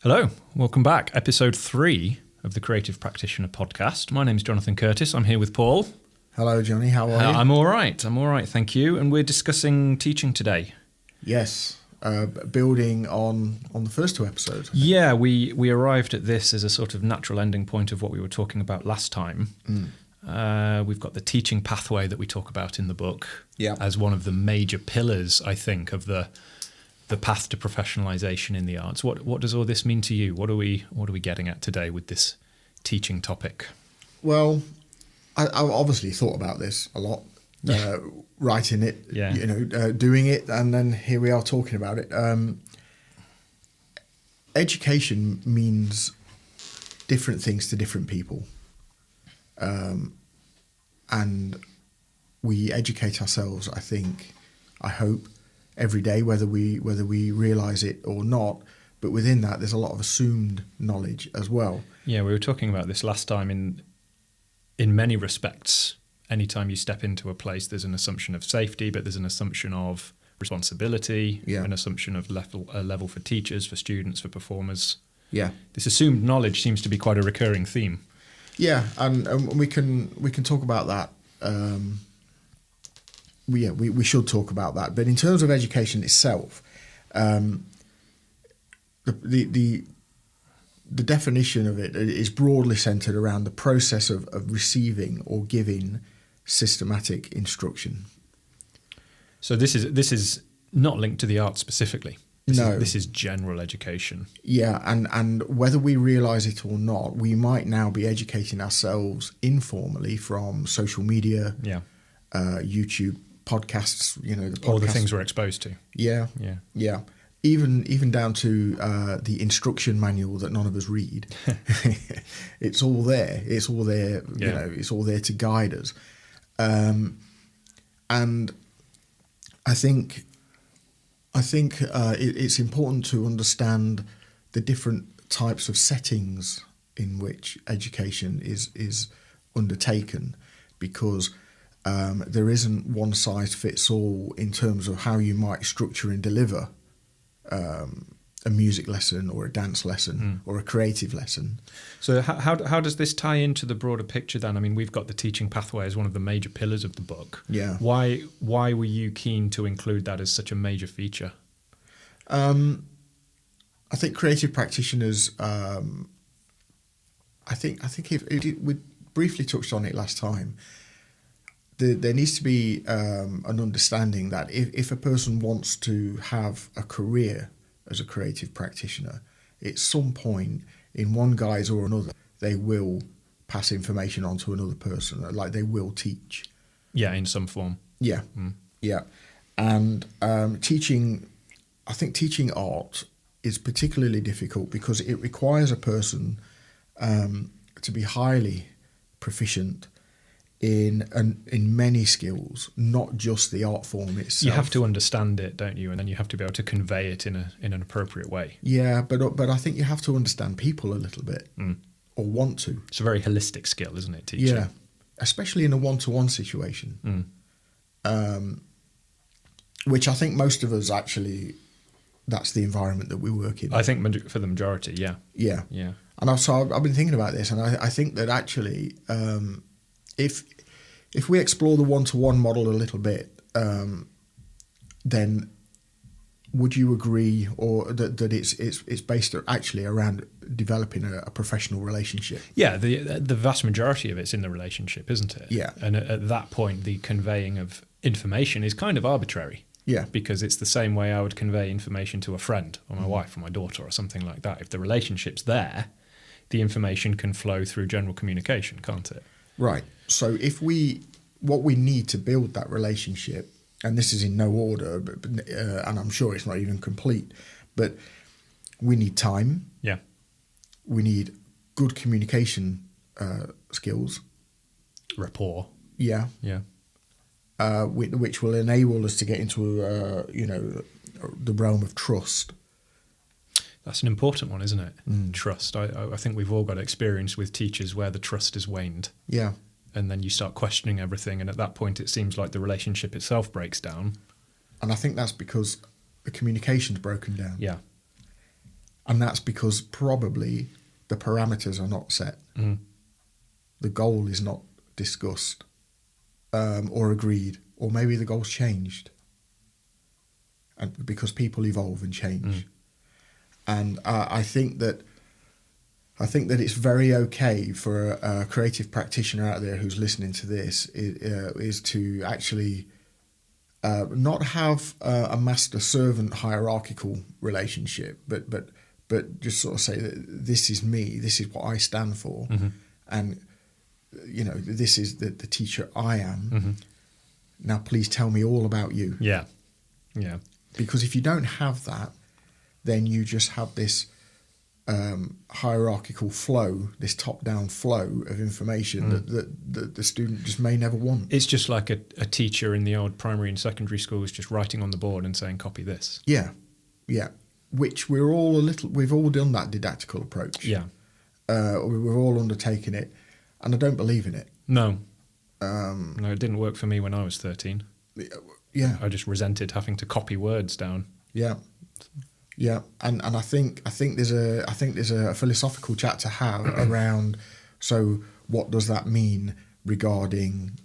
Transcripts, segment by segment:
Hello, welcome back. Episode 3 of the Creative Practitioner podcast. My name's Jonathan Curtis. I'm here with Paul. Hello, Johnny. How are you? I'm all right, thank you. And we're discussing teaching today. Yes, building on the first two episodes. Yeah, we arrived at this as a sort of natural ending point of what we were talking about last time. We've got the teaching pathway that we talk about in the book as one of the major pillars, I think, of the path to professionalisation in the arts. What does all this mean to you? What are we getting at today with this teaching topic? Well, I obviously thought about this a lot, writing it, doing it, and then here we are talking about it. Education means different things to different people, and we educate ourselves. I hope. Every day, whether we realise it or not, but within that, there's a lot of assumed knowledge as well. Yeah, we were talking about this last time. In many respects, anytime you step into a place, there's an assumption of safety, but there's an assumption of responsibility, an assumption of a level for teachers, for students, for performers. Yeah, this assumed knowledge seems to be quite a recurring theme. Yeah, and we can talk about that. We should talk about that. But in terms of education itself, the definition of it is broadly centred around the process of receiving or giving systematic instruction. So this is not linked to the arts specifically. This is general education. Yeah, and whether we realise it or not, we might now be educating ourselves informally from social media, YouTube, podcasts, all the things we're exposed to. Yeah. Even down to the instruction manual that none of us read. It's all there. It's all there. It's all there to guide us. And I think it's important to understand the different types of settings in which education is undertaken, because there isn't one size fits all in terms of how you might structure and deliver a music lesson or a dance lesson or a creative lesson. So how does this tie into the broader picture then? I mean, we've got the teaching pathway as one of the major pillars of the book. Yeah. Why were you keen to include that as such a major feature? I think creative practitioners. I think if we briefly touched on it last time. There needs to be an understanding that if a person wants to have a career as a creative practitioner, at some point, in one guise or another, they will pass information on to another person, like they will teach. Yeah, in some form. Yeah, yeah. And teaching art is particularly difficult because it requires a person to be highly proficient in many skills, not just the art form itself. You have to understand it, don't you? And then you have to be able to convey it in an appropriate way. Yeah, but I think you have to understand people a little bit, or want to. It's a very holistic skill, isn't it, teaching? Yeah, especially in a one-to-one situation, which I think most of us actually, that's the environment that we work in. I think for the majority, yeah. Yeah. Yeah. And I've been thinking about this, and I think that actually... If we explore the one-to-one model a little bit, then would you agree, or that it's based actually around developing a professional relationship? Yeah, the vast majority of it's in the relationship, isn't it? Yeah. And at that point, the conveying of information is kind of arbitrary. Yeah. Because it's the same way I would convey information to a friend or my wife or my daughter or something like that. If the relationship's there, the information can flow through general communication, can't it? Right. So what we need to build that relationship, and this is in no order, and I'm sure it's not even complete, but we need time. Yeah. We need good communication skills. Rapport. Yeah. Yeah. Which will enable us to get into the realm of trust. That's an important one, isn't it? Trust. I think we've all got experience with teachers where the trust is waned. Yeah. And then you start questioning everything, and at that point it seems like the relationship itself breaks down. And I think that's because the communication's broken down. Yeah. And that's because probably the parameters are not set. The goal is not discussed or agreed, or maybe the goal's changed, and because people evolve and change. And I think that it's very okay for a creative practitioner out there who's listening to this is to actually not have a master-servant hierarchical relationship, but just sort of say that this is me, this is what I stand for, and this is the teacher I am. Now please tell me all about you. Yeah. Because if you don't have that, then you just have this hierarchical flow, this top-down flow of information that the student just may never want. It's just like a teacher in the old primary and secondary schools just writing on the board and saying, copy this. Yeah. Which we've all done that didactical approach. Yeah. We've all undertaken it, and I don't believe in it. No. No, it didn't work for me when I was 13. Yeah. I just resented having to copy words down. Yeah. And I think there's a philosophical chat to have around, so what does that mean regarding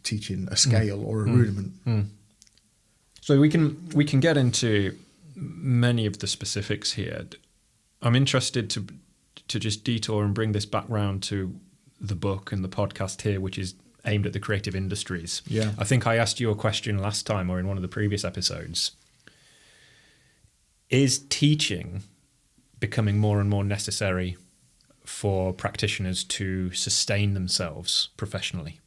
teaching a scale or a rudiment? So we can get into many of the specifics here. I'm interested to just detour and bring this back round to the book and the podcast here, which is aimed at the creative industries. Yeah. I think I asked you a question last time or in one of the previous episodes. Is teaching becoming more and more necessary for practitioners to sustain themselves professionally?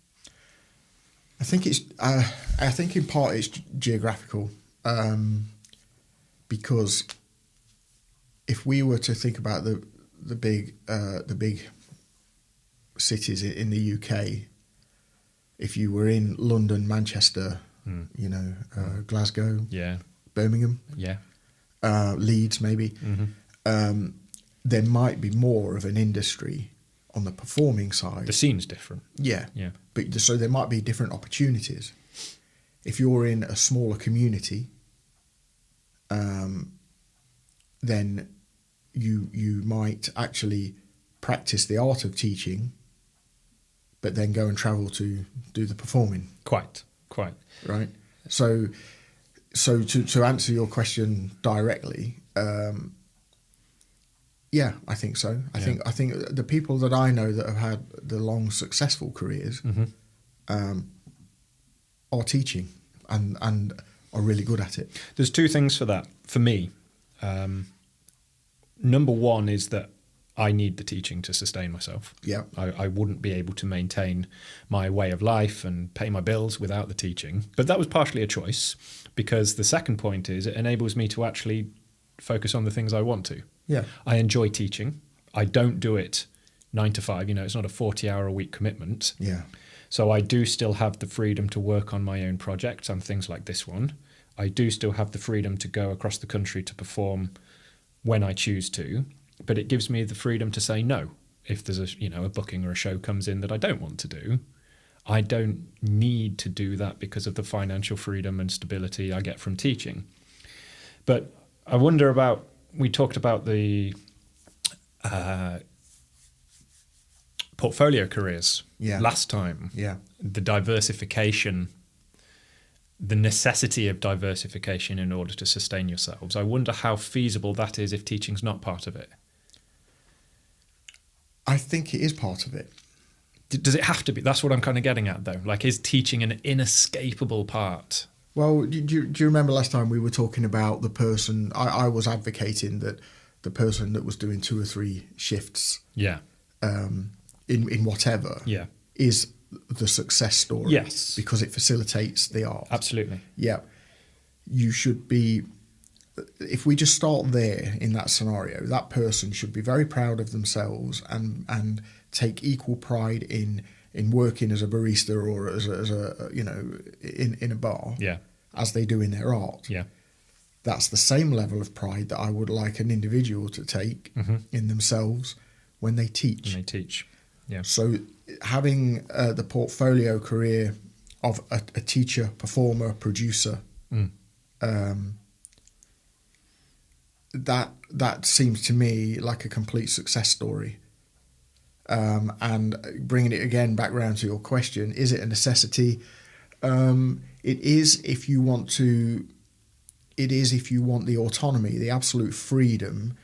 I think in part it's geographical, because if we were to think about the big cities in the UK, if you were in London, Manchester, Glasgow, Birmingham, Leeds, maybe, there might be more of an industry on the performing side. The scene's different. Yeah. But so there might be different opportunities. If you're in a smaller community, then you might actually practice the art of teaching, but then go and travel to do the performing. Quite. Right. So to answer your question directly, yeah, I think so. I think the people that I know that have had the long successful careers are teaching and are really good at it. There's two things for that for me. Number one is that I need the teaching to sustain myself. Yeah. I wouldn't be able to maintain my way of life and pay my bills without the teaching. But that was partially a choice, because the second point is it enables me to actually focus on the things I want to. Yeah. I enjoy teaching. I don't do it 9 to 5. It's not a 40-hour-a-week commitment. Yeah. So I do still have the freedom to work on my own projects and things like this one. I do still have the freedom to go across the country to perform when I choose to, but it gives me the freedom to say no. If there's a booking or a show comes in that I don't want to do, I don't need to do that because of the financial freedom and stability I get from teaching. But I wonder about, we talked about the portfolio careers last time. Yeah. The diversification, the necessity of diversification in order to sustain yourselves. I wonder how feasible that is if teaching's not part of it. I think it is part of it. Does it have to be? That's what I'm kind of getting at, though. Like, is teaching an inescapable part? Well, do you remember last time we were talking about the person, I was advocating that the person that was doing 2 or 3 shifts in whatever is the success story. Yes. Because it facilitates the art. Absolutely. Yeah. You should be, if we just start there in that scenario, that person should be very proud of themselves and take equal pride in working as a barista or as a in a bar as they do in their art. Yeah. That's the same level of pride that I would like an individual to take in themselves when they teach. Yeah. So having the portfolio career of a teacher, performer, producer, that seems to me like a complete success story. And bringing it again back round to your question, is it a necessity? It is if you want to. It is if you want the autonomy, the absolute freedom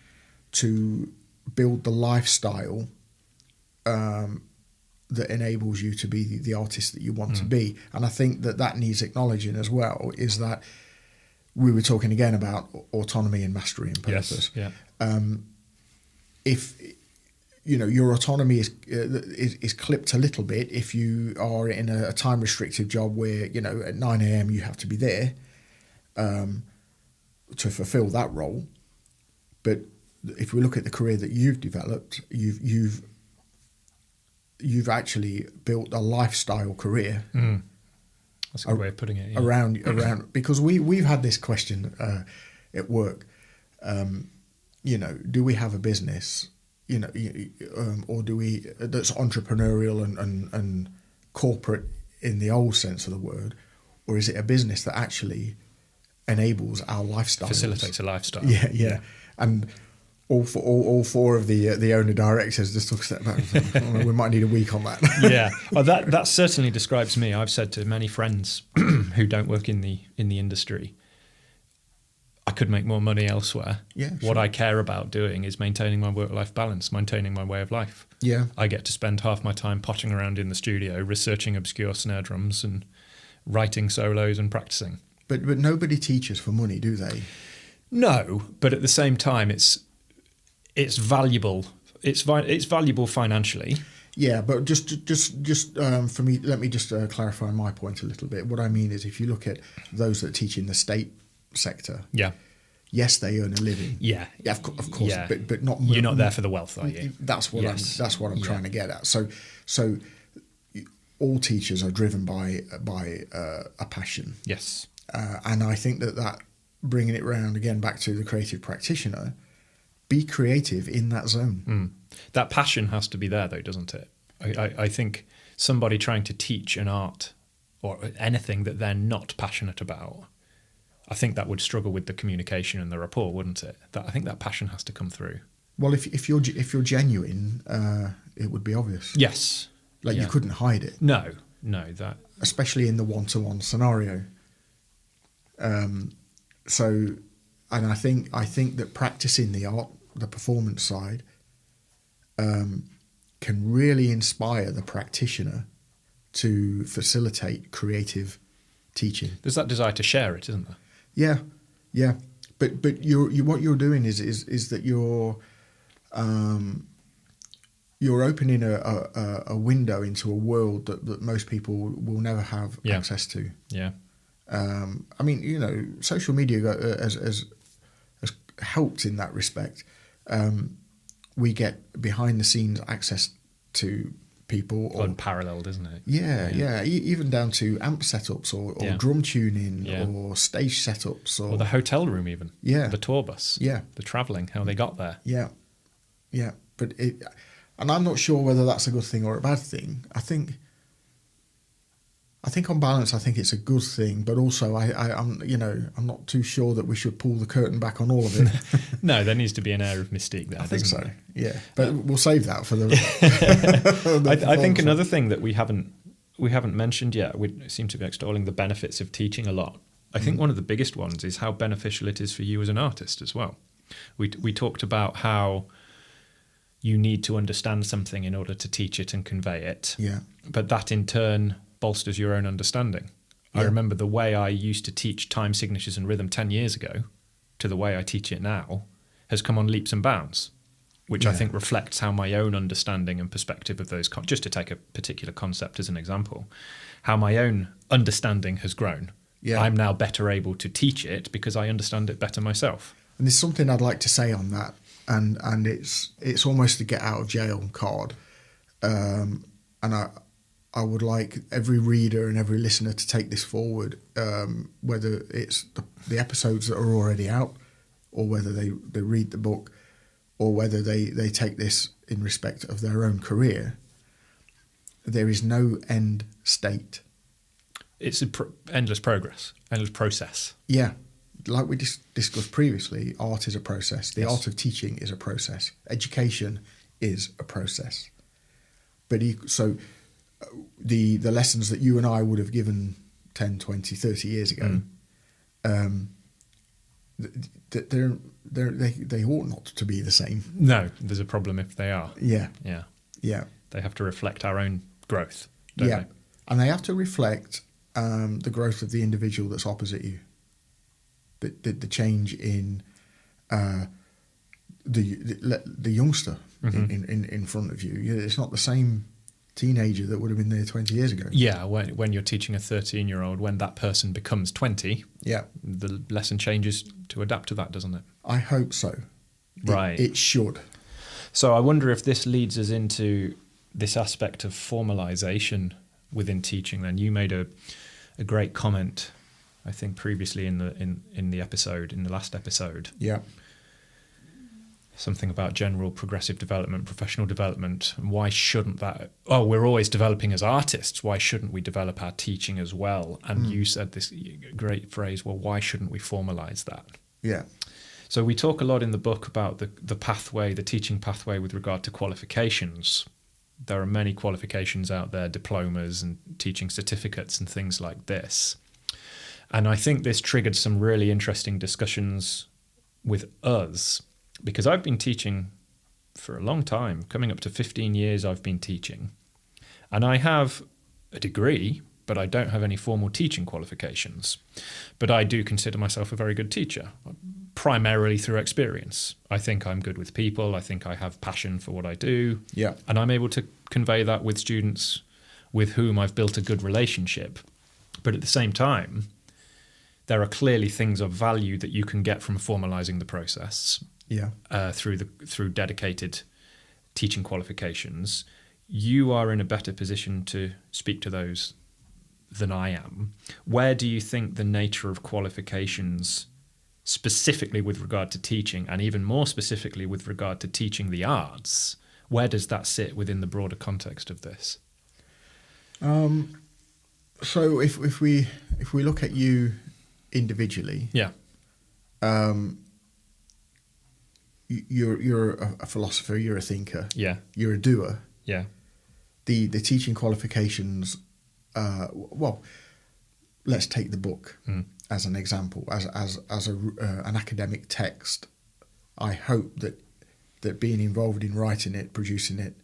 to build the lifestyle that enables you to be the artist that you want to be. And I think that needs acknowledging as well, is that we were talking again about autonomy and mastery and purpose. Yes, yeah. If your autonomy is clipped a little bit if you are in a time restricted job where at 9 a.m. you have to be there to fulfill that role. But if we look at the career that you've developed, you've actually built a lifestyle career. That's a good way of putting it. Yeah. Around because we've had this question at work. Do we have a business? Or do we that's entrepreneurial and corporate in the old sense of the word, or is it a business that actually enables our lifestyle, facilitates a lifestyle? Yeah. And all four of the owner directors just took a step back and said, we might need a week on that. Yeah, well, that certainly describes me. I've said to many friends who don't work in the industry, I could make more money elsewhere. Yeah, sure. What I care about doing is maintaining my work-life balance, maintaining my way of life. Yeah, I get to spend half my time potting around in the studio, researching obscure snare drums and writing solos and practicing. But nobody teaches for money, do they? No, but at the same time, it's valuable. It's valuable financially. Yeah, but just for me, let me just clarify my point a little bit. What I mean is, if you look at those that teach in the state sector, yes, they earn a living. Yeah, of course, yeah. but not. You're not there for the wealth, are you? That's what I'm trying to get at. So all teachers are driven by a passion. Yes, and I think that bringing it round again back to the creative practitioner, be creative in that zone. That passion has to be there, though, doesn't it? I think somebody trying to teach an art or anything that they're not passionate about, I think that would struggle with the communication and the rapport, wouldn't it? I think that passion has to come through. Well, if you're genuine, it would be obvious. Yes, you couldn't hide it. No, that especially in the one-to-one scenario. And I think that practicing the art, the performance side, can really inspire the practitioner to facilitate creative teaching. There's that desire to share it, isn't there? Yeah. But what you're doing is that you're opening a window into a world that most people will never have access to. Yeah. Social media has helped in that respect. We get behind the scenes access to people. Unparalleled, isn't it? Yeah. Even down to amp setups or drum tuning or stage setups. Or the hotel room even. Yeah. The tour bus. Yeah. The travelling, how they got there. Yeah. But and I'm not sure whether that's a good thing or a bad thing. I think on balance, I think it's a good thing, but also I'm not too sure that we should pull the curtain back on all of it. No, there needs to be an air of mystique there. I think so. Yeah, but we'll save that for the. I think another thing that we haven't mentioned yet. We seem to be extolling the benefits of teaching a lot. I think one of the biggest ones is how beneficial it is for you as an artist as well. We talked about how you need to understand something in order to teach it and convey it. Yeah. But that in turn bolsters your own understanding. Yeah. I remember the way I used to teach time signatures and rhythm 10 years ago to the way I teach it now has come on leaps and bounds, which I think reflects how my own understanding and perspective of those, just to take a particular concept as an example, how my own understanding has grown. Yeah. I'm now better able to teach it because I understand it better myself. And there's something I'd like to say on that, and it's almost a get out of jail card. And I would like every reader and every listener to take this forward, whether it's the episodes that are already out, or whether they read the book, or whether they take this in respect of their own career. There is no end state. It's endless progress, endless process. Yeah. like we discussed previously, art is a process. The art of teaching is a process. Education is a process. But the lessons that you and I would have given 10, 20, 30 years ago, they ought not to be the same. No, there's a problem if they are. Yeah. They have to reflect our own growth, don't they? And they have to reflect the growth of the individual that's opposite you. The change in the youngster in front of you. It's not the same teenager that would have been there 20 years ago. Yeah, when you're teaching a 13-year-old, when that person becomes 20, the lesson changes to adapt to that, doesn't it? I hope so. Right. It should. So I wonder if this leads us into this aspect of formalization within teaching. Then you made a great comment, I think, previously in the last episode. Yeah. Something about general progressive development, professional development, and why shouldn't that? Oh, we're always developing as artists. Why shouldn't we develop our teaching as well? And you said this great phrase, well, why shouldn't we formalize that? Yeah. So we talk a lot in the book about the pathway, the teaching pathway with regard to qualifications. There are many qualifications out there, diplomas and teaching certificates and things like this. And I think this triggered some really interesting discussions with us, because I've been teaching for a long time, coming up to 15 years I've been teaching. And I have a degree, but I don't have any formal teaching qualifications. But I do consider myself a very good teacher, primarily through experience. I think I'm good with people. I think I have passion for what I do. Yeah. And I'm able to convey that with students with whom I've built a good relationship. But at the same time, there are clearly things of value that you can get from formalizing the process. Through dedicated teaching qualifications. You are in a better position to speak to those than I am. Where do you think the nature of qualifications, specifically with regard to teaching, and even more specifically with regard to teaching the arts, where does that sit within the broader context of this? So if we look at you individually, You're a philosopher, you're a thinker, you're a doer. The teaching qualifications, well, let's take the book as an example, as an academic text. I hope that being involved in writing it, producing it,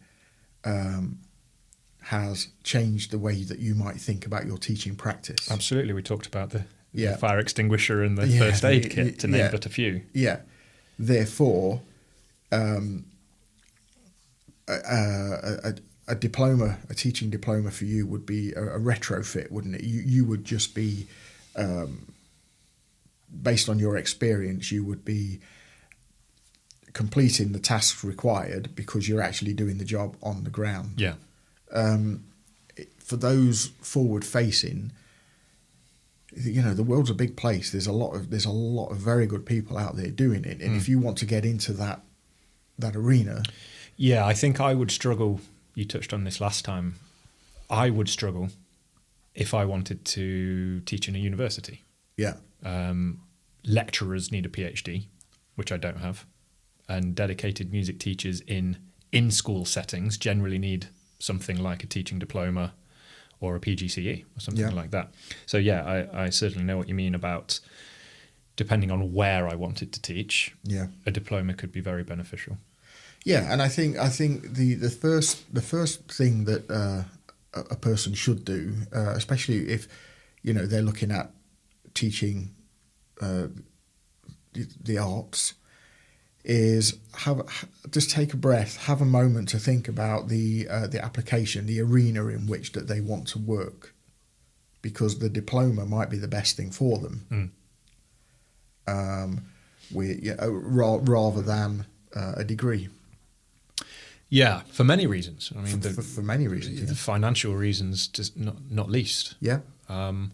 has changed the way that you might think about your teaching practice. Absolutely. We talked about the fire extinguisher and the first aid kit, to name but a few. Yeah. Therefore, a diploma, a teaching diploma for you would be a retrofit, wouldn't it? You would just be, based on your experience, you would be completing the tasks required because you're actually doing the job on the ground. Yeah. For those forward-facing, the world's a big place. There's a lot of very good people out there doing it, and if you want to get into that arena, I think I would struggle. You touched on this last time. I would struggle if I wanted to teach in a university. Yeah. Lecturers need a PhD, which I don't have, and dedicated music teachers in school settings generally need something like a teaching diploma or a PGCE or something like that. So I certainly know what you mean about, depending on where I wanted to teach, a diploma could be very beneficial. Yeah, and I think the first thing that a person should do, especially if they're looking at teaching the arts, is just take a breath, have a moment to think about the application, the arena in which that they want to work, because the diploma might be the best thing for them, rather than a degree. Yeah, for many reasons. I mean, for many reasons, the financial reasons, just not least. Yeah. But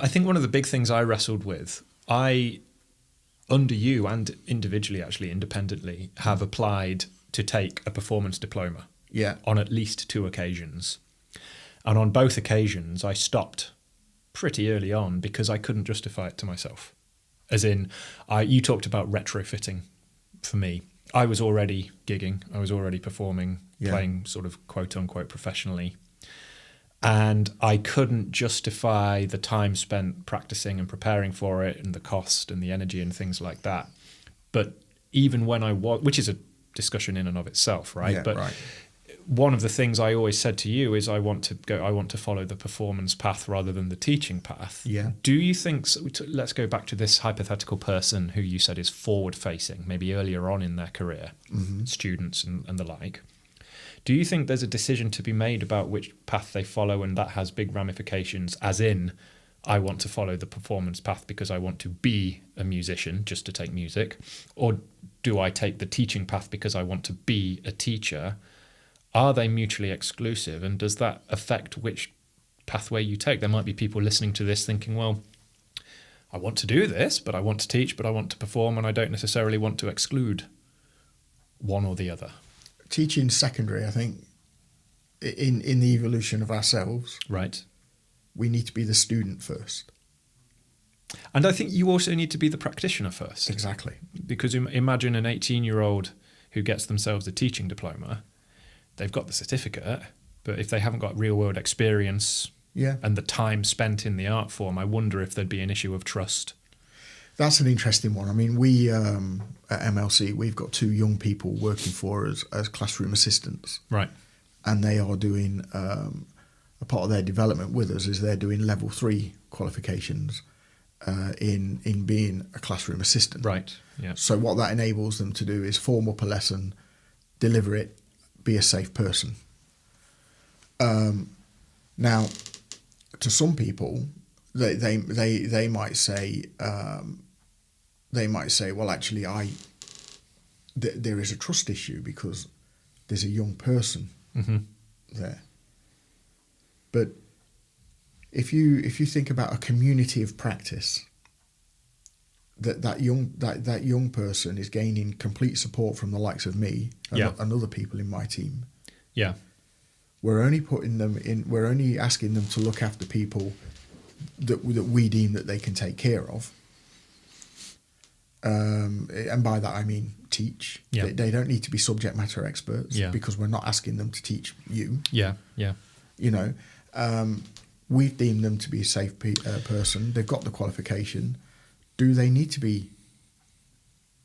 I think one of the big things I wrestled with, under you and individually, actually independently, have applied to take a performance diploma. Yeah. On at least 2 occasions, and on both occasions I stopped pretty early on because I couldn't justify it to myself. As in, you talked about retrofitting for me. I was already gigging. I was already performing, playing sort of quote unquote professionally. And I couldn't justify the time spent practicing and preparing for it and the cost and the energy and things like that. But even when I was, which is a discussion in and of itself, right? Yeah, but one of the things I always said to you is I want to follow the performance path rather than the teaching path. Yeah. Do you think, let's go back to this hypothetical person who you said is forward facing, maybe earlier on in their career, students and the like. Do you think there's a decision to be made about which path they follow and that has big ramifications, as in, I want to follow the performance path because I want to be a musician, just to take music? Or do I take the teaching path because I want to be a teacher? Are they mutually exclusive? And does that affect which pathway you take? There might be people listening to this thinking, well, I want to do this, but I want to teach, but I want to perform, and I don't necessarily want to exclude one or the other. Teaching secondary, I think, in the evolution of ourselves, right, we need to be the student first. And I think you also need to be the practitioner first. Exactly. Because imagine an 18-year-old who gets themselves a teaching diploma. They've got the certificate, but if they haven't got real-world experience and the time spent in the art form, I wonder if there'd be an issue of trust. That's an interesting one. I mean, we at MLC, we've got 2 young people working for us as classroom assistants. Right. And they are doing, a part of their development with us is they're doing level 3 qualifications in being a classroom assistant. Right, yeah. So what that enables them to do is form up a lesson, deliver it, be a safe person. Now, to some people, they might say, well, actually, there is a trust issue because there's a young person there. But if you think about a community of practice, that young person is gaining complete support from the likes of me and other people in my team. Yeah. We're only putting them in. We're only asking them to look after people that we deem that they can take care of. And by that I mean teach. Yeah. They don't need to be subject matter experts because we're not asking them to teach you. Yeah, yeah. You know, we've deemed them to be a safe person. They've got the qualification. Do they need to be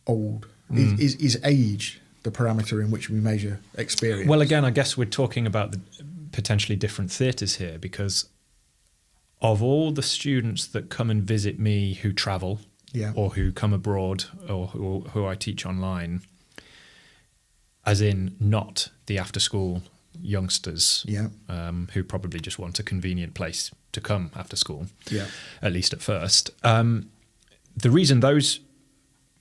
old? Is age the parameter in which we measure experience? Well, again, I guess we're talking about the potentially different theatres here, because of all the students that come and visit me who travel or who come abroad or who I teach online, as in not the after-school youngsters who probably just want a convenient place to come after school, at least at first. The reason those,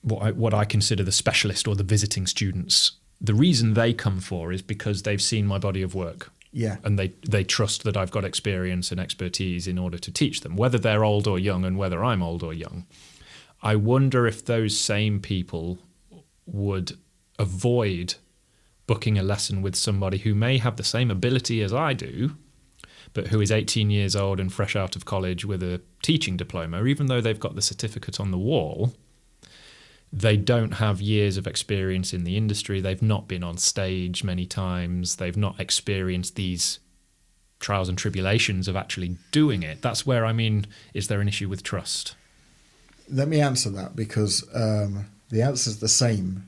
what I consider the specialist or the visiting students, the reason they come for is because they've seen my body of work. Yeah. And they trust that I've got experience and expertise in order to teach them, whether they're old or young and whether I'm old or young. I wonder if those same people would avoid booking a lesson with somebody who may have the same ability as I do, but who is 18 years old and fresh out of college with a teaching diploma. Even though they've got the certificate on the wall, they don't have years of experience in the industry. They've not been on stage many times. They've not experienced these trials and tribulations of actually doing it. That's where, I mean, is there an issue with trust? Let me answer that, because the answer's the same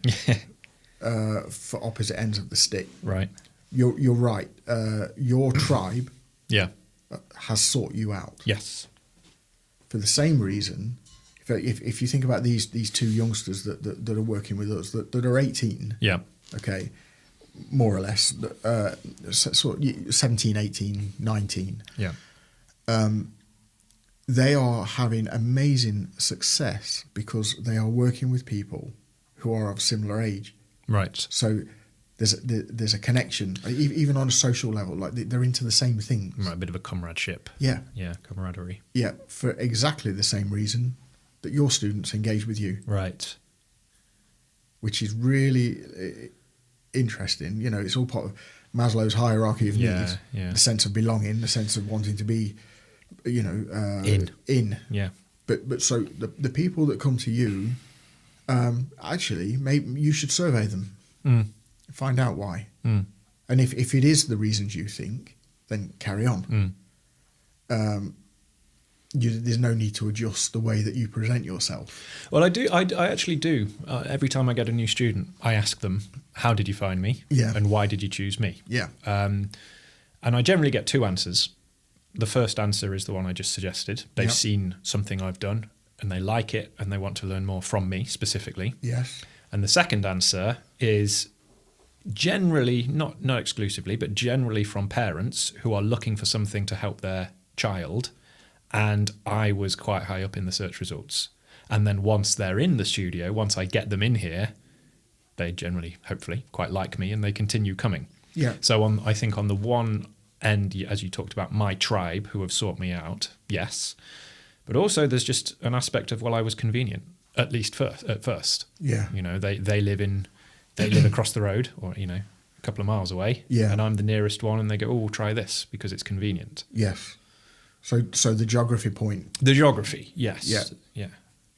for opposite ends of the stick. Right. You're right. Your tribe has sought you out. Yes. For the same reason, if you think about these 2 youngsters that are working with us that are 18, okay, more or less, sort of 17, 18, 19, they are having amazing success because they are working with people who are of similar age. Right. So there's a connection, even on a social level, like they're into the same things. Right, a bit of a comradeship. Yeah. Yeah, camaraderie. Yeah, for exactly the same reason that your students engage with you. Right. Which is really interesting. You know, it's all part of Maslow's hierarchy of needs. Yeah. The sense of belonging, the sense of wanting to be, in. Yeah. But so the people that come to you, actually, maybe you should survey them, find out why, and if it is the reasons you think, then carry on. There's no need to adjust the way that you present yourself. Well, I do. I actually do. Every time I get a new student, I ask them, "How did you find me? Yeah. And why did you choose me?" Yeah. And I generally get two answers. The first answer is the one I just suggested. They've seen something I've done and they like it and they want to learn more from me specifically. Yes. And the second answer is generally, not exclusively, but generally from parents who are looking for something to help their child. And I was quite high up in the search results. And then once they're in the studio, once I get them in here, they generally, hopefully, quite like me and they continue coming. Yeah. So I think on the one end, as you talked about, my tribe who have sought me out, yes. But also there's just an aspect of, well, I was convenient, at least at first. Yeah. They live across the road or, a couple of miles away. Yeah. And I'm the nearest one and they go, oh, try this because it's convenient. Yes. So the geography point. The geography, yes. Yeah. Yeah.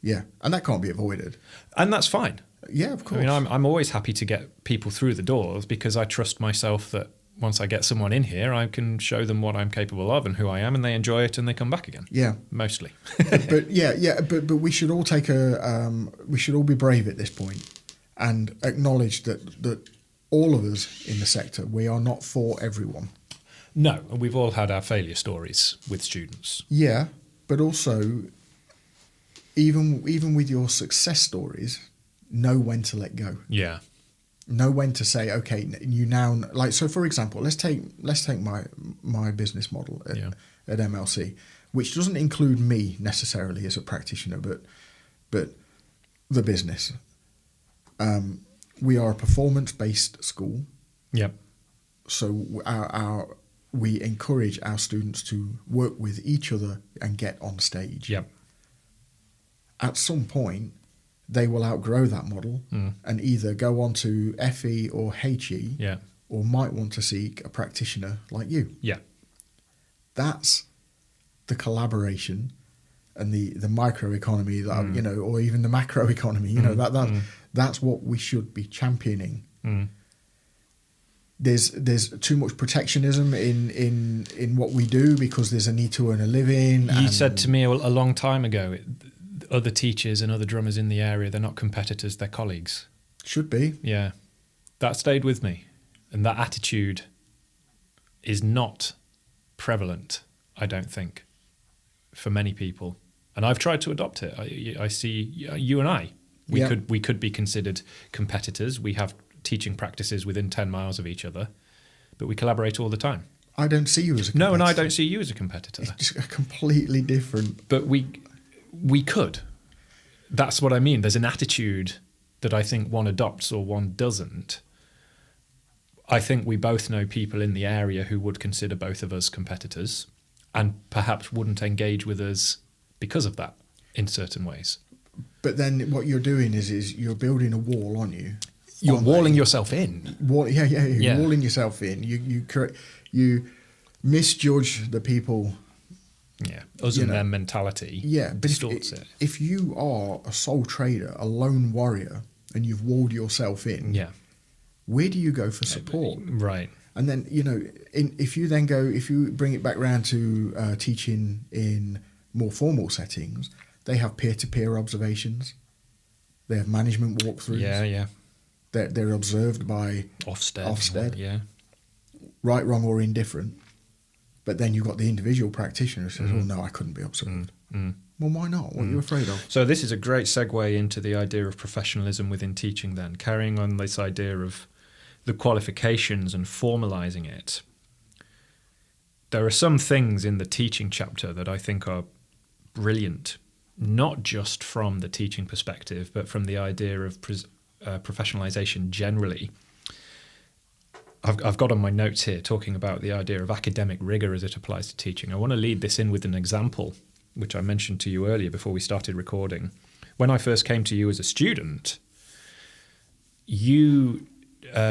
Yeah. And that can't be avoided. And that's fine. Yeah, of course. I mean, I'm always happy to get people through the doors because I trust myself that once I get someone in here, I can show them what I'm capable of and who I am, and they enjoy it and they come back again. Yeah, mostly. but we should all we should all be brave at this point and acknowledge that all of us in the sector, we are not for everyone. No, and we've all had our failure stories with students. Yeah, but also even with your success stories, know when to let go. Yeah. Know when to say, okay, you now, like, so for example, let's take my business model at MLC, which doesn't include me necessarily as a practitioner, but the business. We are a performance-based school. Yep. So we encourage our students to work with each other and get on stage. Yep. At some point, they will outgrow that model and either go on to FE or HE, or might want to seek a practitioner like you. Yeah. That's the collaboration and the microeconomy that or even the macroeconomy. That's what we should be championing. There's too much protectionism in what we do because there's a need to earn a living. You said to me a long time ago, other teachers and other drummers in the area, they're not competitors, they're colleagues. Should be. Yeah. That stayed with me. And that attitude is not prevalent, I don't think, for many people. And I've tried to adopt it. I see you and I, we could be considered competitors. We have teaching practices within 10 miles of each other, but we collaborate all the time. I don't see you as a competitor. No, and I don't see you as a competitor. It's just a completely different... But we could. That's what I mean. There's an attitude that I think one adopts or one doesn't. I think we both know people in the area who would consider both of us competitors and perhaps wouldn't engage with us because of that in certain ways. But then what you're doing is you're building a wall, aren't you? You're walling yourself in. You're walling yourself in. You misjudge the people. Yeah, us and their mentality distorts it. If you are a sole trader, a lone warrior, and you've walled yourself in, where do you go for support? Right. And then, if you bring it back round to teaching in more formal settings, they have peer-to-peer observations. They have management walkthroughs. Yeah. They're observed by Ofsted. Yeah. Right, wrong, or indifferent. But then you've got the individual practitioner who says, oh, no, I couldn't be observed. Well, why not? What are you afraid of? So this is a great segue into the idea of professionalism within teaching then, carrying on this idea of the qualifications and formalising it. There are some things in the teaching chapter that I think are brilliant, not just from the teaching perspective, but from the idea of professionalisation generally. I've got on my notes here talking about the idea of academic rigour as it applies to teaching. I want to lead this in with an example, which I mentioned to you earlier before we started recording. When I first came to you as a student, you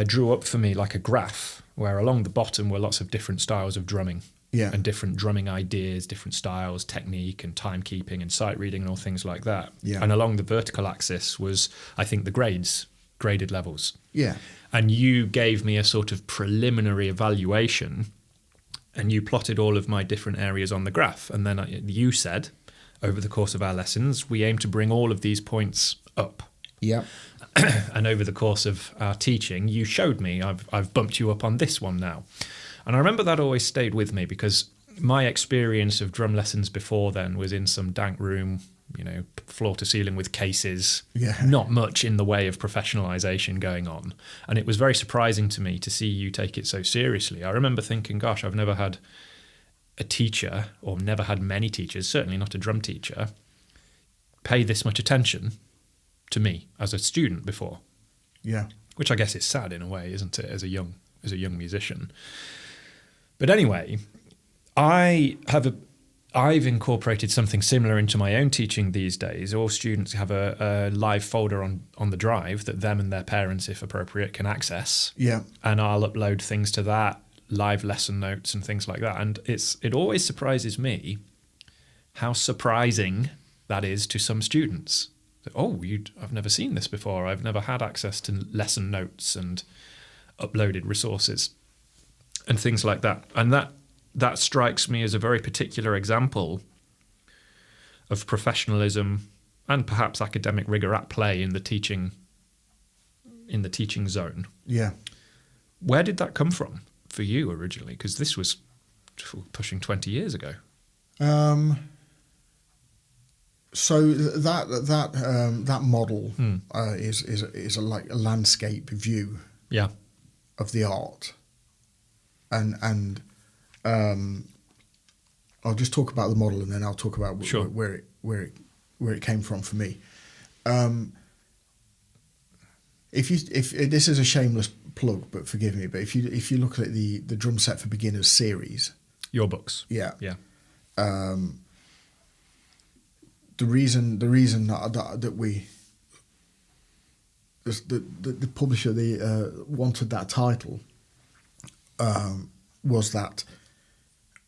drew up for me like a graph where along the bottom were lots of different styles of drumming. and different drumming ideas, different styles, technique and timekeeping and sight reading and all things like that. Yeah. And along the vertical axis was, I think, the graded levels. Yeah. And you gave me a sort of preliminary evaluation and you plotted all of my different areas on the graph. And then you said, over the course of our lessons, we aim to bring all of these points up. Yeah. And over the course of our teaching, you showed me, I've bumped you up on this one now. And I remember that always stayed with me because my experience of drum lessons before then was in some dank room, floor to ceiling with cases, not much in the way of professionalisation going on. And it was very surprising to me to see you take it so seriously. I remember thinking, gosh, I've never had a teacher, or never had many teachers, certainly not a drum teacher, pay this much attention to me as a student before. Yeah. Which I guess is sad in a way, isn't it, as a young musician. But anyway, I've incorporated something similar into my own teaching these days. All students have a live folder on the drive that them and their parents, if appropriate, can access. Yeah. And I'll upload things to that, live lesson notes and things like that. And it always surprises me how surprising that is to some students. Oh, I've never seen this before. I've never had access to lesson notes and uploaded resources and things like that. And that strikes me as a very particular example of professionalism and perhaps academic rigor at play in the teaching zone. Yeah. Where did that come from for you originally? Because this was pushing 20 years ago. So that model is like a landscape view of the art, and I'll just talk about the model and then I'll talk about where it came from for me. If this is a shameless plug, but forgive me, but if you look at the Drum Set for Beginners series, your books, the reason that we the publisher wanted that title was that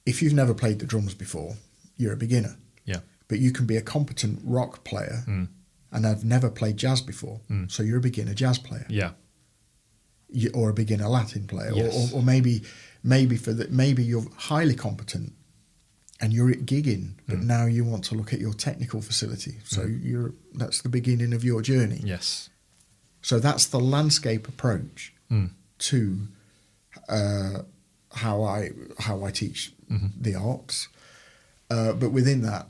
if you've never played the drums before, you're a beginner. Yeah. But you can be a competent rock player and have never played jazz before, so you're a beginner jazz player. Yeah. Or a beginner Latin player, yes. or maybe you're highly competent and you're gigging, but now you want to look at your technical facility. So that's the beginning of your journey. Yes. So that's the landscape approach to how I teach the arts. But within that,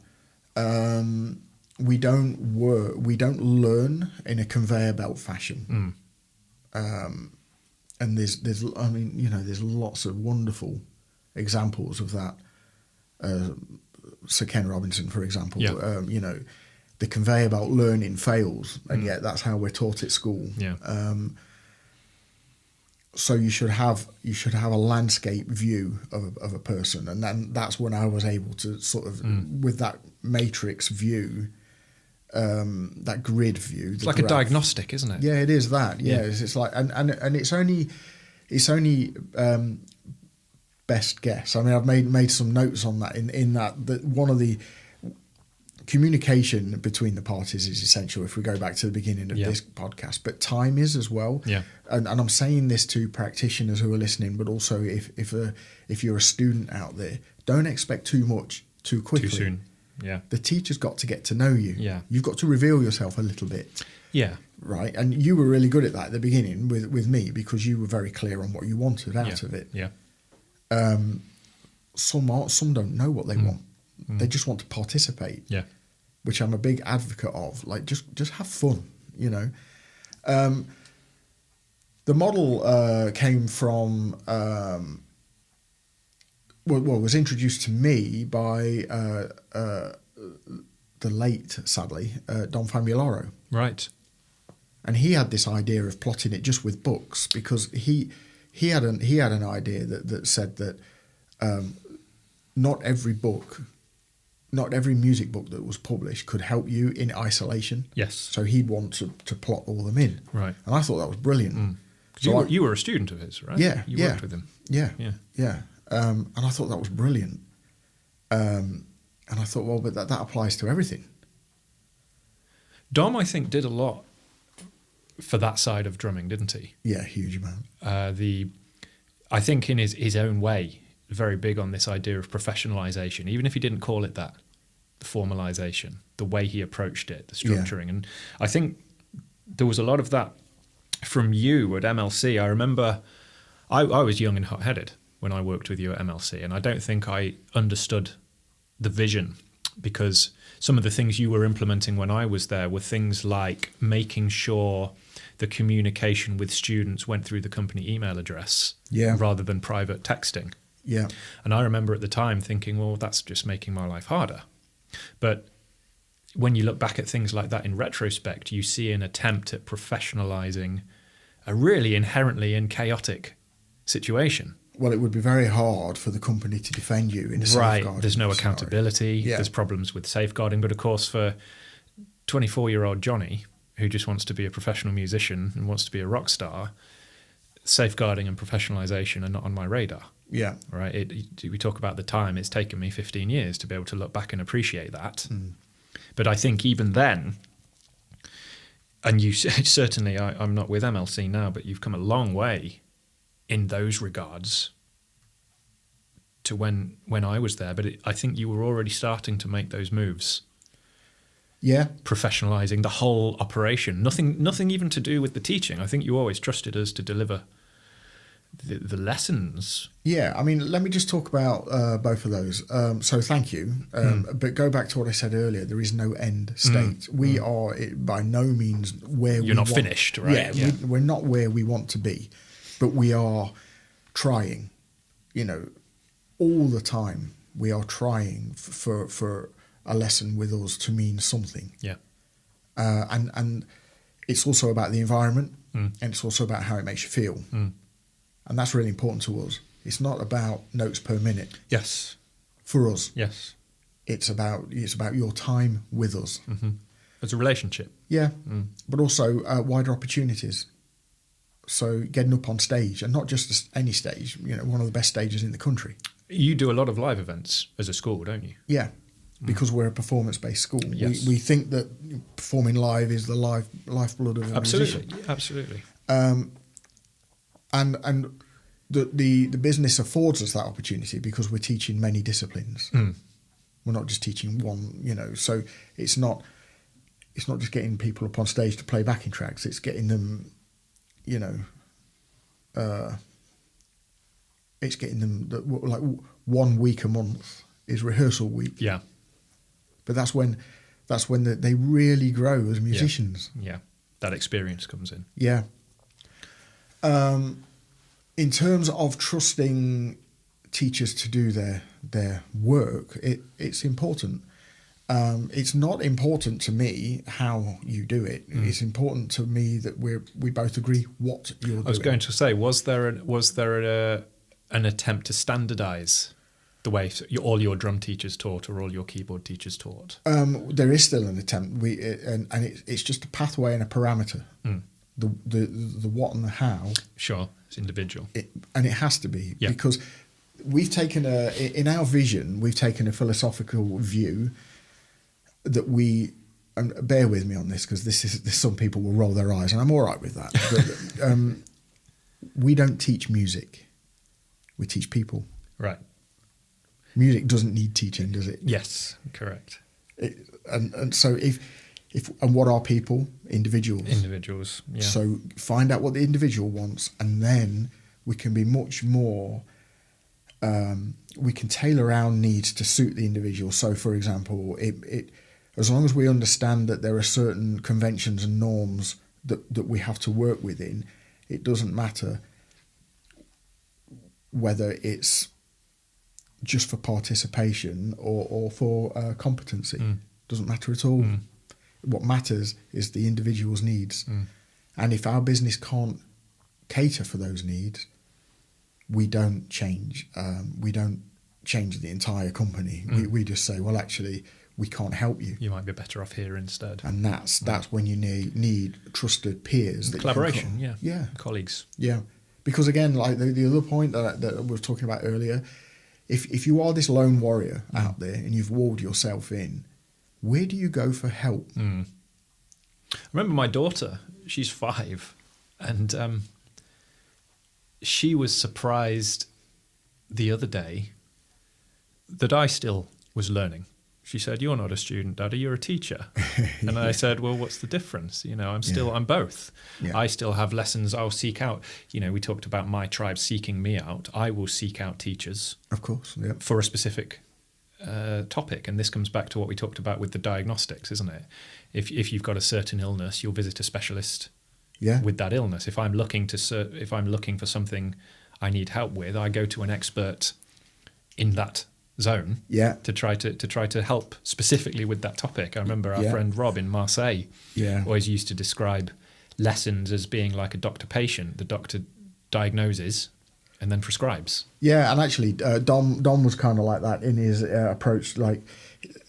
we don't learn in a conveyor belt fashion. And there's lots of wonderful examples of that. Sir Ken Robinson, for example, the conveyor belt learning fails, and yet that's how we're taught at school. Yeah. So you should have a landscape view of a person, and then that's when I was able to sort of with that matrix view, that grid view. It's like graph. A diagnostic, isn't it? Yeah, it is that. Yeah, it's like and it's only best guess. I mean, I've made some notes on that in that one of the communication between the parties is essential if we go back to the beginning of this podcast, but time is as well. Yeah. And I'm saying this to practitioners who are listening, but also if you're a student out there, don't expect too much too quickly. Too soon. Yeah. The teacher's got to get to know you. Yeah. You've got to reveal yourself a little bit. Yeah. Right. And you were really good at that at the beginning with me because you were very clear on what you wanted out of it. Yeah. Some don't know what they want. They just want to participate. Yeah. Which I'm a big advocate of. Like just have fun, The model came from was introduced to me by the late, sadly, Don Famularo. Right. And he had this idea of plotting it just with books because he had an idea that said that not every music book that was published could help you in isolation. Yes. So he'd want to plot all them in. Right. And I thought that was brilliant. So you were a student of his, right? Yeah. You worked with him. Yeah. And I thought that was brilliant. And I thought, well, but that applies to everything. Dom, I think, did a lot for that side of drumming, didn't he? Yeah, huge amount. I think in his own way, very big on this idea of professionalisation, even if he didn't call it that, the formalisation, the way he approached it, the structuring. And I think there was a lot of that from you at MLC. I remember I was young and hot-headed when I worked with you at MLC, and I don't think I understood the vision, because some of the things you were implementing when I was there were things like making sure the communication with students went through the company email address rather than private texting. Yeah. And I remember at the time thinking, well, that's just making my life harder. But when you look back at things like that in retrospect, you see an attempt at professionalizing a really inherently chaotic situation. Well, it would be very hard for the company to defend you in a safeguarding. Right, there's no accountability, there's problems with safeguarding. But of course, for 24-year-old Johnny, who just wants to be a professional musician and wants to be a rock star, safeguarding and professionalization are not on my radar. Yeah. Right. We talk about the time it's taken me 15 years to be able to look back and appreciate that. But I think even then, and you certainly, I'm not with MLC now, but you've come a long way in those regards to when I was there. But I think you were already starting to make those moves. Yeah. Professionalizing the whole operation. Nothing even to do with the teaching. I think you always trusted us to deliver the lessons. Yeah, I mean, let me just talk about both of those. So thank you. But go back to what I said earlier. There is no end state. We are by no means where You're not finished, right? Yeah, we're not where we want to be. But we are trying, all the time. We are trying for a lesson with us to mean something. Yeah. And it's also about the environment, and it's also about how it makes you feel. And that's really important to us. It's not about notes per minute. Yes. For us. Yes. It's about your time with us. It's a relationship. Yeah. But also wider opportunities. So getting up on stage, and not just any stage, one of the best stages in the country. You do a lot of live events as a school, don't you? Yeah. Because we're a performance-based school. Yes. We think that performing live is the lifeblood of a musician. Absolutely. And the business affords us that opportunity because we're teaching many disciplines. We're not just teaching one, so it's not just getting people up on stage to play backing tracks. It's getting them, it's getting them like 1 week a month is rehearsal week. Yeah. But that's when they really grow as musicians. Yeah. That experience comes in. Yeah. In terms of trusting teachers to do their work, it's important. It's not important to me how you do it. It's important to me that we both agree what you're doing. I was going to say, was there an attempt to standardise the way all your drum teachers taught or all your keyboard teachers taught? There is still an attempt. It's just a pathway and a parameter. The what and the how. Sure, it's individual. And it has to be, because we've taken in our vision, we've taken a philosophical view that and bear with me on this, because some people will roll their eyes, and I'm all right with that. But, we don't teach music. We teach people. Right. Music doesn't need teaching, does it? Yes, correct. And so and what are people? Individuals. Individuals, yeah. So find out what the individual wants, and then we can be much more, we can tailor our needs to suit the individual. So, for example, as long as we understand that there are certain conventions and norms that we have to work within, it doesn't matter whether it's just for participation or for competency. Doesn't matter at all. What matters is the individual's needs. And if our business can't cater for those needs, we don't change. We don't change the entire company. We just say, well, actually, we can't help you. You might be better off here instead. And that's when you need trusted peers. Collaboration, yeah. Colleagues. Yeah. Because again, like the other point that we were talking about earlier, if you are this lone warrior out there and you've walled yourself in, where do you go for help? I remember my daughter, she's 5, and she was surprised the other day that I still was learning. She said, "You're not a student, Daddy, you're a teacher." And I said, "Well, what's the difference? You know, I'm both. Yeah. I still have lessons I'll seek out. You know, we talked about my tribe seeking me out. I will seek out teachers, of course, for a specific topic. And this comes back to what we talked about with the diagnostics, isn't it? If you've got a certain illness, you'll visit a specialist with that illness. If I'm looking for something I need help with, I go to an expert in that zone to try to help specifically with that topic. I remember our friend Rob in Marseille always used to describe lessons as being like a doctor-patient. The doctor diagnoses and then prescribes. Yeah, and actually Dom was kind of like that in his approach. Like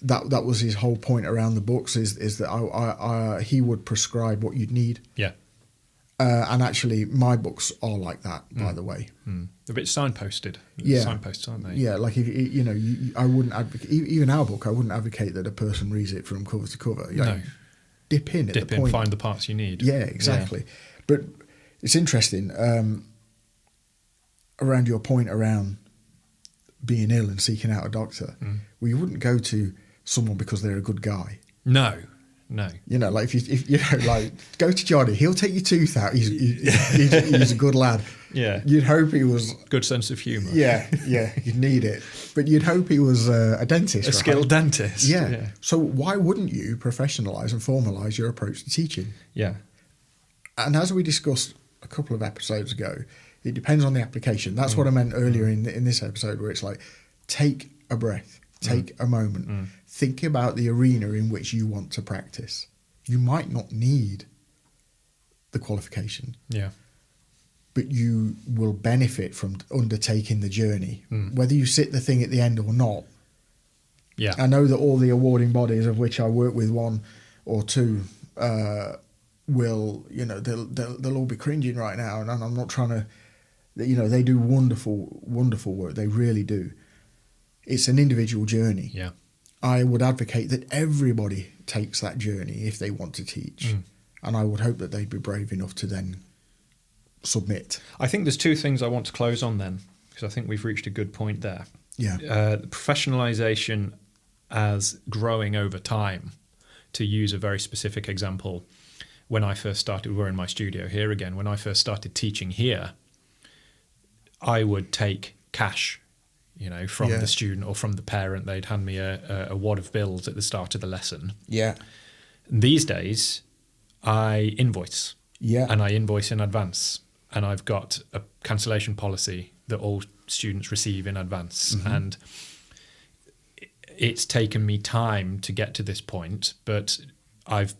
that was his whole point around the books is that he would prescribe what you'd need. Yeah. And actually, my books are like that, by the way. They're a bit signposted. Signposts, aren't they? Yeah, like I wouldn't advocate, even our book, I wouldn't advocate that a person reads it from cover to cover. No. Dip in, point. Find the parts you need. Yeah, exactly. Yeah. But it's interesting, around your point around being ill and seeking out a doctor, well, you wouldn't go to someone because they're a good guy. No. You know, like if you know, like go to Johnny, he'll take your tooth out. He's a good lad. Yeah. You'd hope he was good sense of humour. Yeah. You'd need it, but you'd hope he was a dentist, a skilled dentist. Yeah. So why wouldn't you professionalise and formalise your approach to teaching? Yeah. And as we discussed a couple of episodes ago, it depends on the application. That's what I meant earlier in this episode, where it's like, take a breath, take a moment. Think about the arena in which you want to practice. You might not need the qualification. Yeah. But you will benefit from undertaking the journey, whether you sit the thing at the end or not. Yeah. I know that all the awarding bodies, of which I work with one or two, will, you know, they'll all be cringing right now. And I'm not trying to, you know, they do wonderful, wonderful work. They really do. It's an individual journey. Yeah. I would advocate that everybody takes that journey if they want to teach. And I would hope that they'd be brave enough to then submit. I think there's 2 things I want to close on then, because I think we've reached a good point there. Yeah. Professionalisation as growing over time. To use a very specific example, when I first started, we're in my studio here again, when I first started teaching here, I would take cash, you know, from the student or from the parent. They'd hand me a wad of bills at the start of the lesson. Yeah. These days, I invoice. Yeah. And I invoice in advance. And I've got a cancellation policy that all students receive in advance. And it's taken me time to get to this point, but I've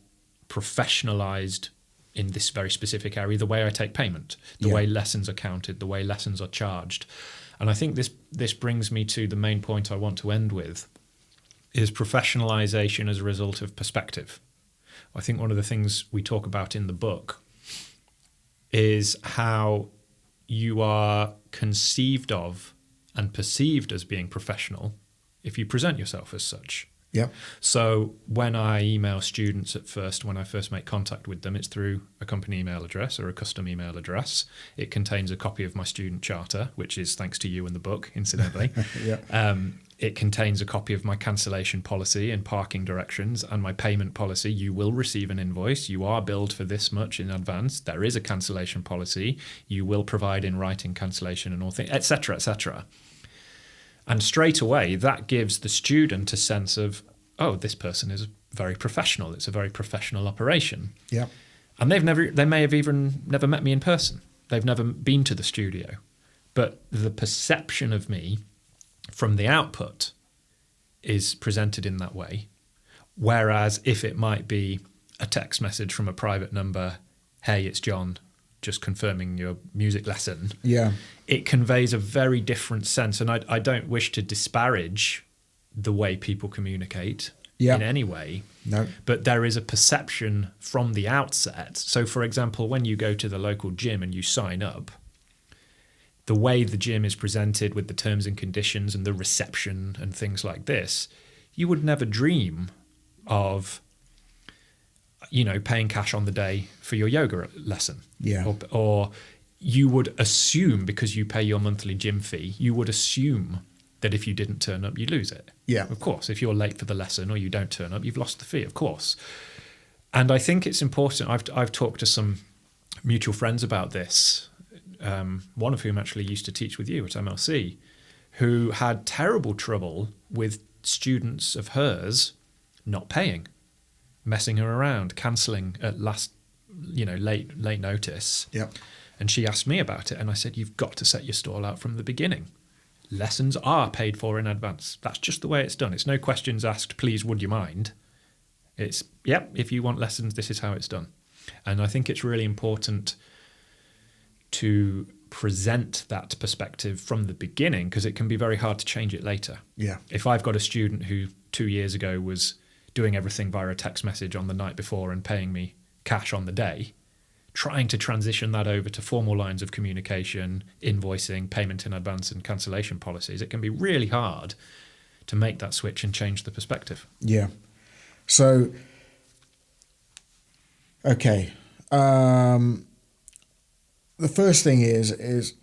professionalised in this very specific area the way I take payment, the way lessons are counted, the way lessons are charged. And I think this brings me to the main point I want to end with, is professionalisation as a result of perspective. I think one of the things we talk about in the book is how you are conceived of and perceived as being professional if you present yourself as such. Yeah. So when I email students at first, when I first make contact with them, it's through a company email address or a custom email address. It contains a copy of my student charter, which is thanks to you in the book, incidentally. It contains a copy of my cancellation policy and parking directions and my payment policy. You will receive an invoice. You are billed for this much in advance. There is a cancellation policy. You will provide in writing cancellation and all things, etc., etc. And straight away, that gives the student a sense of, oh, this person is very professional. It's a very professional operation. Yeah. And they may have even never met me in person. They've never been to the studio. But the perception of me from the output is presented in that way. Whereas if it might be a text message from a private number, hey, it's John, just confirming your music lesson. Yeah. It conveys a very different sense. And I don't wish to disparage the way people communicate in any way. No. But there is a perception from the outset. So, for example, when you go to the local gym and you sign up, the way the gym is presented with the terms and conditions and the reception and things like this, you would never dream of, paying cash on the day for your yoga lesson. Yeah. Or you would assume, because you pay your monthly gym fee, you would assume that if you didn't turn up, you lose it. Yeah. Of course, if you're late for the lesson or you don't turn up, you've lost the fee, of course. And I think it's important. I've talked to some mutual friends about this, one of whom actually used to teach with you at MLC, who had terrible trouble with students of hers not paying, messing her around, cancelling at last, late notice. Yep. And she asked me about it, and I said, you've got to set your stall out from the beginning. Lessons are paid for in advance. That's just the way it's done. It's no questions asked, please, would you mind? It's, if you want lessons, this is how it's done. And I think it's really important to present that perspective from the beginning, because it can be very hard to change it later. Yeah. If I've got a student who 2 years ago was doing everything via a text message on the night before and paying me cash on the day, trying to transition that over to formal lines of communication, invoicing, payment in advance and cancellation policies, it can be really hard to make that switch and change the perspective. Yeah. So, okay. The first thing is there's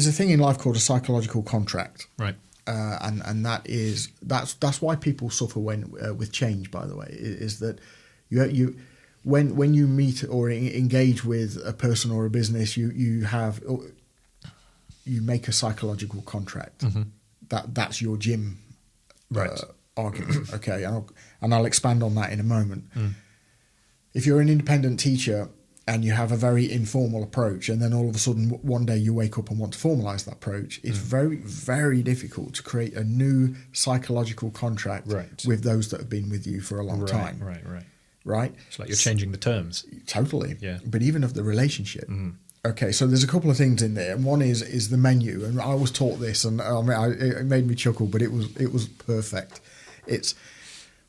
a thing in life called a psychological contract. Right. And that's why people suffer with change, by the way, is that when you meet or engage with a person or a business, you make a psychological contract. Mm-hmm. That's your gym right. Argument. Okay, and I'll expand on that in a moment. If you're an independent teacher and you have a very informal approach, and then all of a sudden one day you wake up and want to formalize that approach, it's very, very difficult to create a new psychological contract with those that have been with you for a long time. Right? It's like you're changing the terms. Totally. Yeah. But even of the relationship. Okay, so there's a couple of things in there, and one is the menu, and I was taught this, and it made me chuckle, but it was perfect.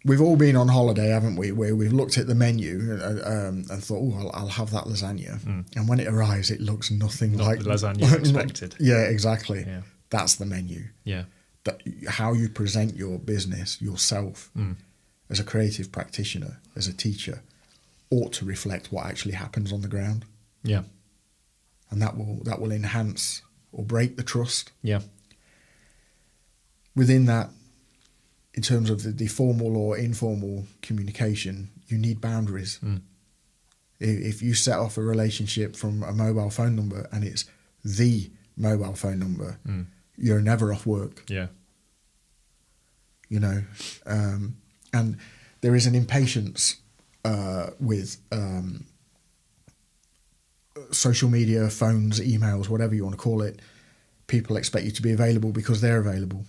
We've all been on holiday, haven't we, where we've looked at the menu and thought, oh, I'll have that lasagna. And when it arrives, it looks nothing like the lasagna you expected. Yeah, exactly. Yeah. That's the menu. Yeah. How you present your business, yourself, as a creative practitioner, as a teacher, ought to reflect what actually happens on the ground. Yeah. And that will enhance or break the trust. Yeah. Within that, in terms of the formal or informal communication, you need boundaries. If you set off a relationship from a mobile phone number and it's the mobile phone number, you're never off work. Yeah. And there is an impatience with social media, phones, emails, whatever you want to call it. People expect you to be available because they're available.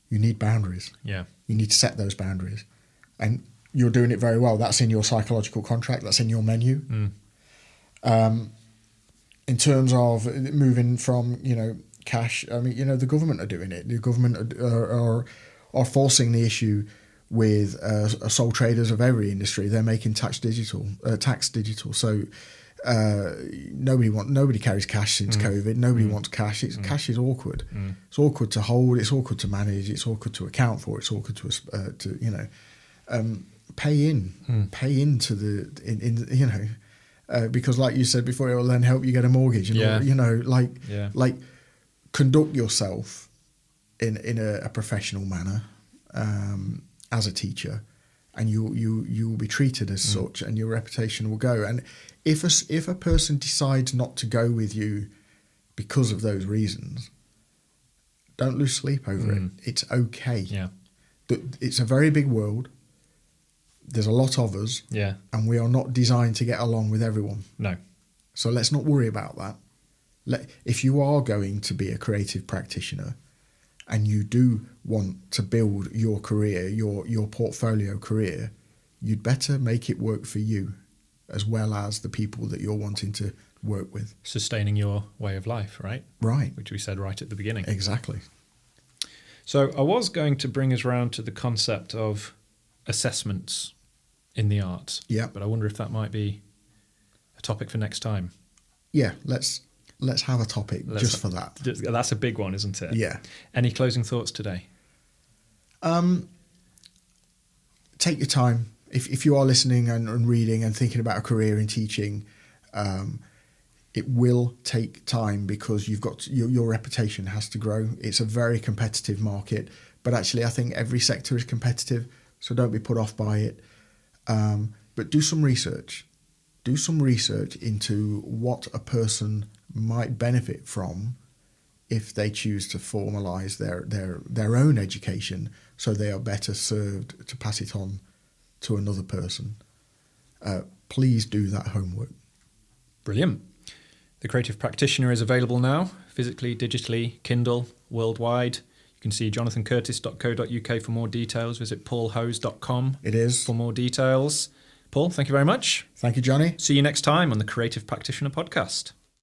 You need boundaries. Yeah. You need to set those boundaries. And you're doing it very well. That's in your psychological contract. That's in your menu. In terms of moving from, cash, the government are doing it. The government are forcing the issue with sole traders of every industry. They're making tax digital. So nobody carries cash since COVID. Nobody wants cash. Cash is awkward. It's awkward to hold. It's awkward to manage. It's awkward to account for. It's awkward to pay into the because like you said before, it will then help you get a mortgage. And conduct yourself in a professional manner as a teacher, and you will be treated as such, and your reputation will go. And if a person decides not to go with you because of those reasons, don't lose sleep over it. It's okay. Yeah. It's a very big world. There's a lot of us. Yeah. And we are not designed to get along with everyone. No. So let's not worry about that. If you are going to be a creative practitioner and you do want to build your career, your portfolio career, you'd better make it work for you as well as the people that you're wanting to work with. Sustaining your way of life, right? Right. Which we said right at the beginning. Exactly. So I was going to bring us round to the concept of assessments in the arts. Yeah. But I wonder if that might be a topic for next time. Yeah, let's let's have a topic just for that. That's a big one, isn't it? Yeah. Any closing thoughts today? Take your time. If you are listening and reading and thinking about a career in teaching, it will take time because you've got your reputation has to grow. It's a very competitive market, but actually I think every sector is competitive, so don't be put off by it. But do some research. Do some research into what a person might benefit from if they choose to formalise their own education so they are better served to pass it on to another person. Please do that homework. Brilliant. The Creative Practitioner is available now, physically, digitally, Kindle, worldwide. You can see jonathancurtis.co.uk for more details. Visit paulhose.com. It is. For more details. Paul, thank you very much. Thank you, Johnny. See you next time on the Creative Practitioner podcast.